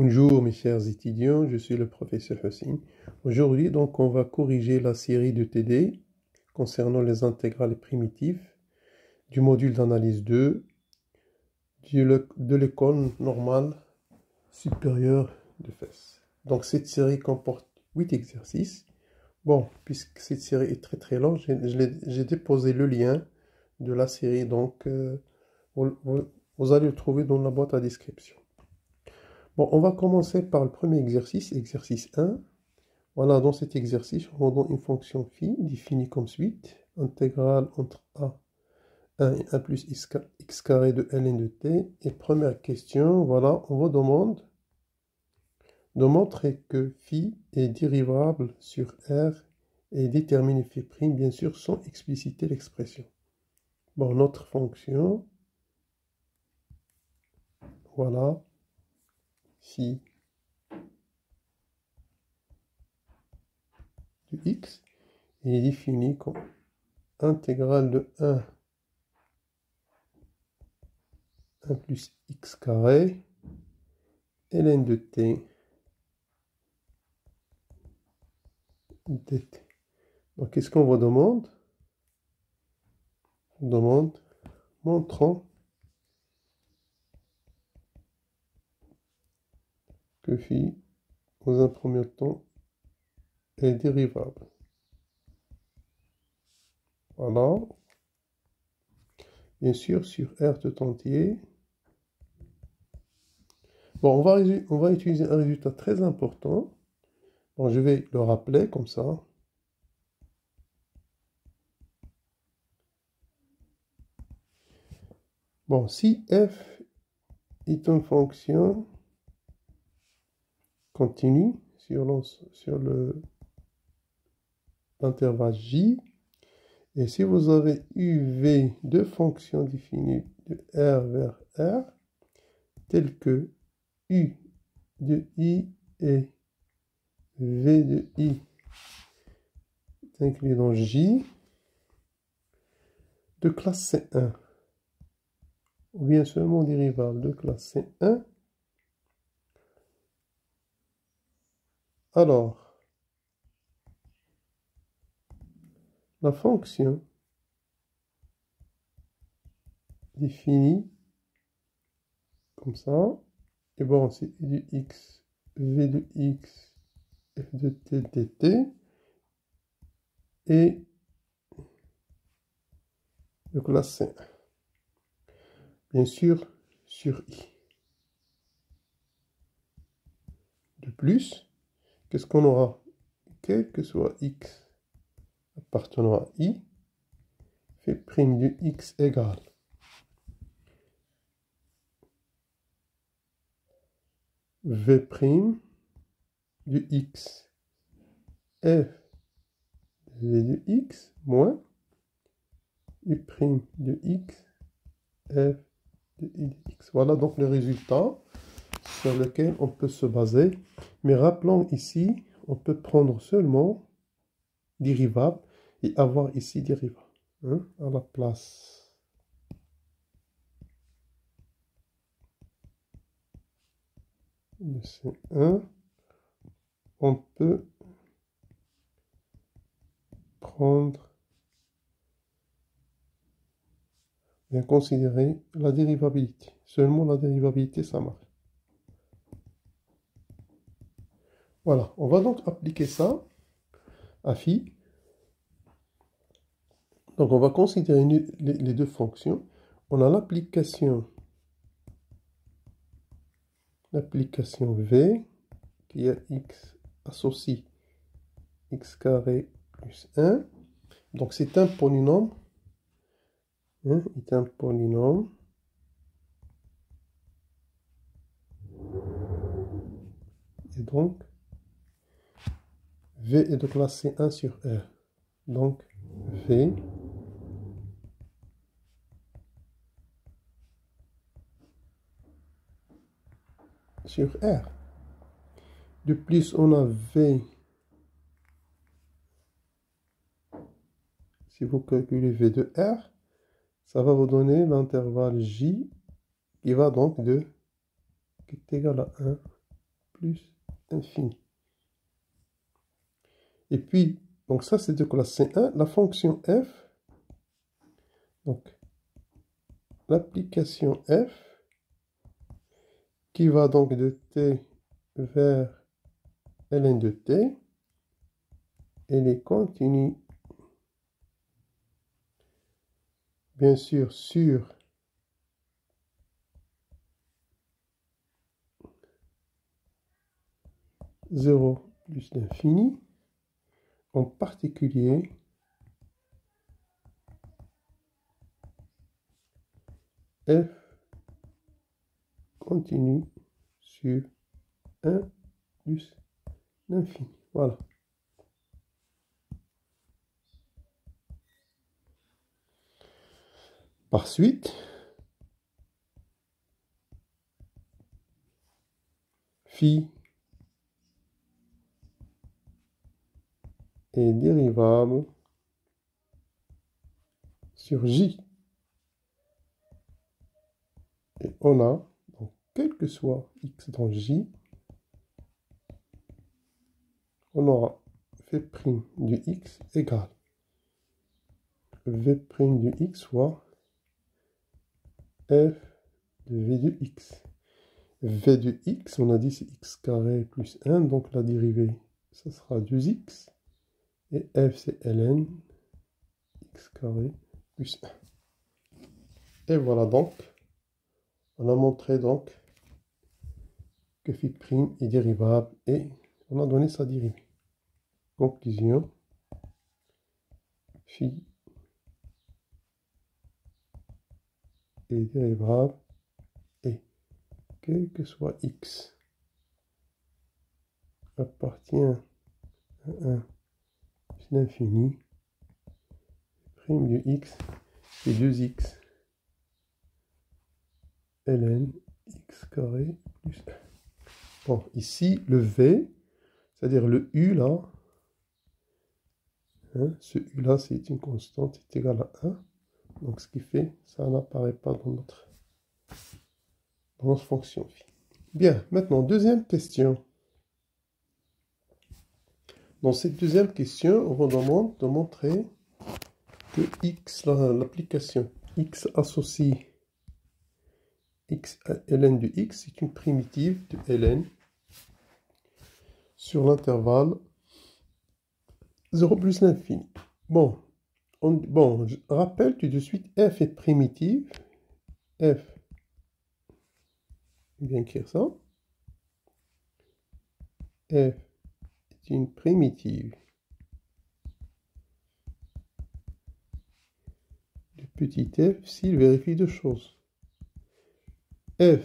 Bonjour mes chers étudiants, je suis le professeur Hossein. Aujourd'hui, donc, on va corriger la série de TD concernant les intégrales primitives du module d'analyse 2 de l'école normale supérieure de FES. Donc, cette série comporte 8 exercices. Bon, puisque cette série est très longue, j'ai déposé le lien de la série, donc vous allez le trouver dans la boîte à description. Bon, on va commencer par le premier exercice, exercice 1. Voilà, dans cet exercice, on donne une fonction phi définie comme suite, intégrale entre a, 1 et 1 plus x carré de ln de t. Et première question, voilà, on vous demande de montrer que phi est dérivable sur r et déterminer phi', bien sûr, sans expliciter l'expression. Bon, notre fonction, voilà, phi de x est définie comme intégrale de 1 plus x carré ln de t dt. Donc, qu'est-ce qu'on vous demande? On demande montrant que phi, dans un premier temps, est dérivable. Voilà. Bien sûr, sur R tout entier. Bon, on va utiliser un résultat très important. Bon, je vais le rappeler comme ça. Bon, si f est une fonction continue sur l'intervalle j, et si vous avez uv deux fonctions définies de R vers R, telles que u de i et v de i est inclus dans j, de classe C1, ou bien seulement dérivable de classe C1, alors la fonction définie comme ça, et bon, c'est u de x, v de x, f de t dt, et de classe C1. Bien sûr, sur i. De plus, qu'est-ce qu'on aura? Quel que soit x appartenant à i, phi' de x égale v' de x f v de x moins u' de x f de i de x. Voilà donc le résultat sur lequel on peut se baser. Mais rappelons ici, on peut prendre seulement dérivable et avoir ici dérivable à la place. De C1, on peut prendre, bien considérer la dérivabilité. Seulement la dérivabilité, ça marche. Voilà, on va donc appliquer ça à phi. Donc, on va considérer les deux fonctions. On a l'application v, qui est x associe x carré plus 1. Donc, c'est un polynôme. C'est un polynôme. Et donc, v est de classe C1 sur R. Donc, v sur R. De plus, on a v. Si vous calculez v de R, ça va vous donner l'intervalle j qui va donc qui est égal à 1 plus infini. Et puis, donc ça c'est de classe C1, la fonction f, donc l'application f, qui va donc de t vers ln de t, elle est continue, bien sûr, sur zéro plus l'infini, en particulier f continue sur 1 plus l'infini. Voilà. Par suite, phi est dérivable sur j. Et on a, donc, quel que soit x dans j, on aura v' du x égale v' du x fois f de v de x. V de x, on a dit c'est x carré plus 1, donc la dérivée, ça sera 2x. Et f c'est ln x carré plus 1. Et voilà donc, on a montré donc que phi' est dérivable et on a donné sa dérivée. Conclusion, phi est dérivable et quel que soit x appartient à 1 plus l'infini, prime de x c'est 2x ln x carré plus 1. Bon, ici, le v, c'est-à-dire le u là, hein, ce u là, c'est une constante, c'est égal à 1. Donc, ce qui fait, ça n'apparaît pas dans notre fonction phi. Bien, maintenant, deuxième question. Dans cette deuxième question, on vous demande de montrer que x, l'application x associe x à ln de x, c'est une primitive de ln sur l'intervalle 0 plus l'infini. Bon, je rappelle tout de suite, f est primitive. F, je vais écrire ça. F est une primitive de petit f s'il vérifie deux choses. F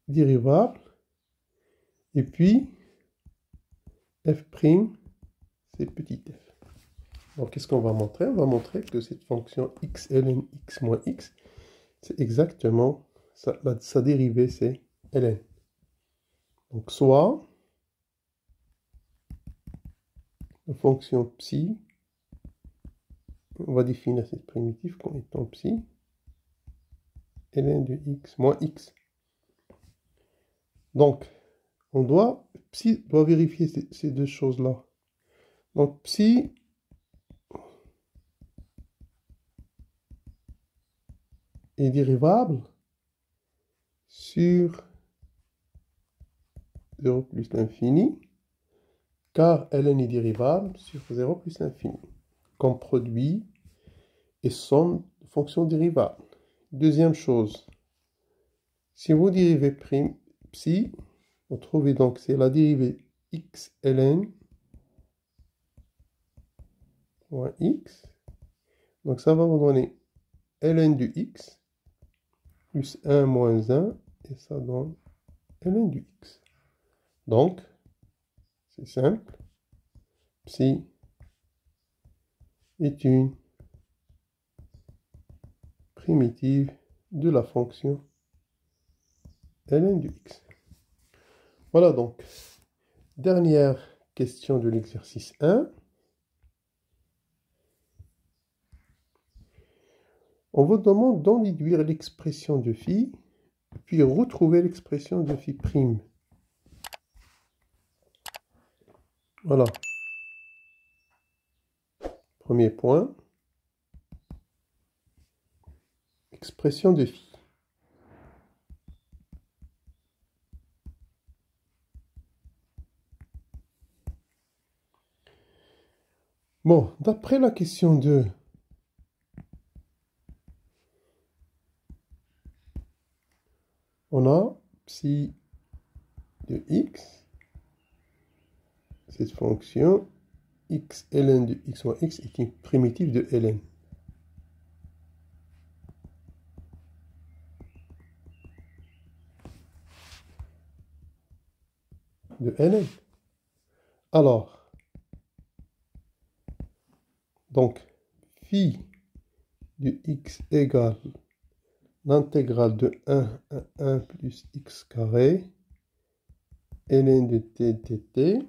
dérivable, et puis f' c'est petit f. Donc, qu'est-ce qu'on va montrer? On va montrer que cette fonction x ln x moins x, c'est exactement sa dérivée, c'est ln. Donc, soit la fonction psi, on va définir cette primitive comme étant psi ln de x moins x. Donc, psi doit vérifier ces deux choses-là. Donc, psi est dérivable sur 0 plus l'infini, car ln est dérivable sur 0 plus l'infini, comme produit et somme de fonctions dérivables. Deuxième chose, si vous dérivez psi, vous trouvez donc c'est la dérivée x ln moins x. Donc ça va vous donner ln de x plus 1 moins 1, et ça donne ln de x. Donc, c'est simple, psi est une primitive de la fonction ln de x. Voilà donc, dernière question de l'exercice 1. On vous demande d'en déduire l'expression de phi, puis retrouver l'expression de phi prime. Voilà. Premier point. Expression de phi. Bon, d'après la question 2, on a psi de x, cette fonction x ln de x moins x est une primitive de ln. De ln. Alors, donc, phi de x égale l'intégrale de 1 à 1 plus x carré, ln de t dt.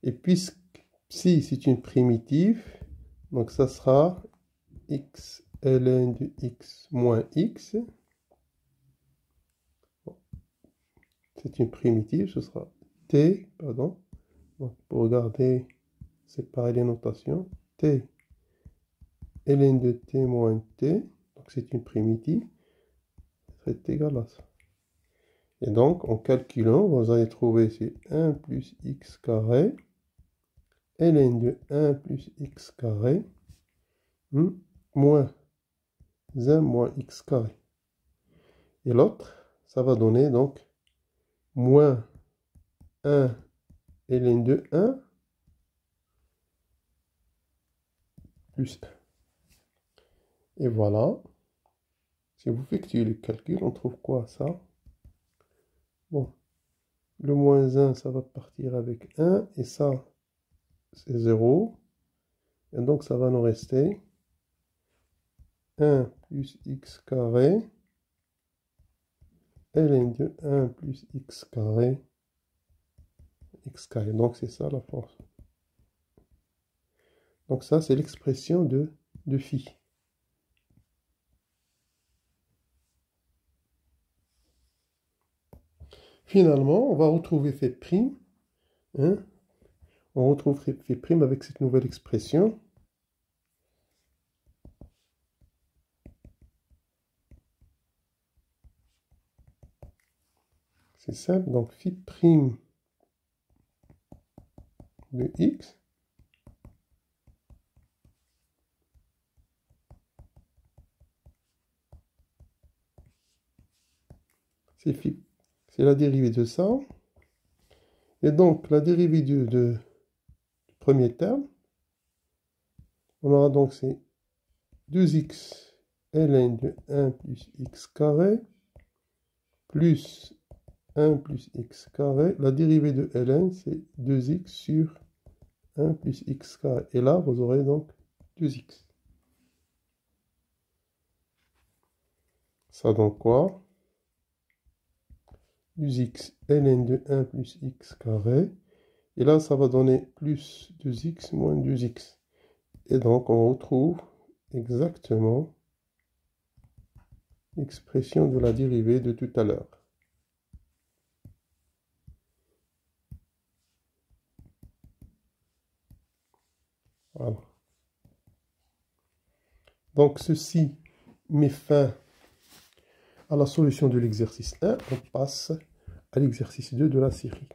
Et puisque psi c'est une primitive, donc ça sera x ln de x moins x. C'est une primitive, ce sera t, pardon. Donc, pour regarder, séparer les notations, t ln de t moins t, donc c'est une primitive, c'est égal à ça. Et donc, en calculant, vous allez trouver c'est 1 plus x carré, ln de 1 plus x carré, moins 1 moins x carré. Et l'autre, ça va donner donc moins 1 ln de 1 plus 1. Et voilà. Si vous effectuez le calcul, on trouve quoi ça? Bon, le moins 1, ça va partir avec 1, et ça, c'est 0. Et donc, ça va nous rester 1 plus x carré, ln de 1 plus x carré. Donc, c'est ça la force. Donc, ça, c'est l'expression de phi. Finalement, on va retrouver phi prime. Hein? On retrouve phi prime avec cette nouvelle expression. C'est simple. Donc, phi prime de x c'est la dérivée de ça. Et donc, la dérivée du premier terme, on aura donc c'est 2x ln de 1 plus x carré plus 1 plus x carré. La dérivée de ln, c'est 2x sur 1 plus x carré. Et là, vous aurez donc 2x. Ça donne quoi? 2x ln de 1 plus x carré. Et là, ça va donner plus 2x moins 2x. Et donc, on retrouve exactement l'expression de la dérivée de tout à l'heure. Voilà. Donc, ceci met fin à la solution de l'exercice 1. On passe à l'exercice 2 de la série.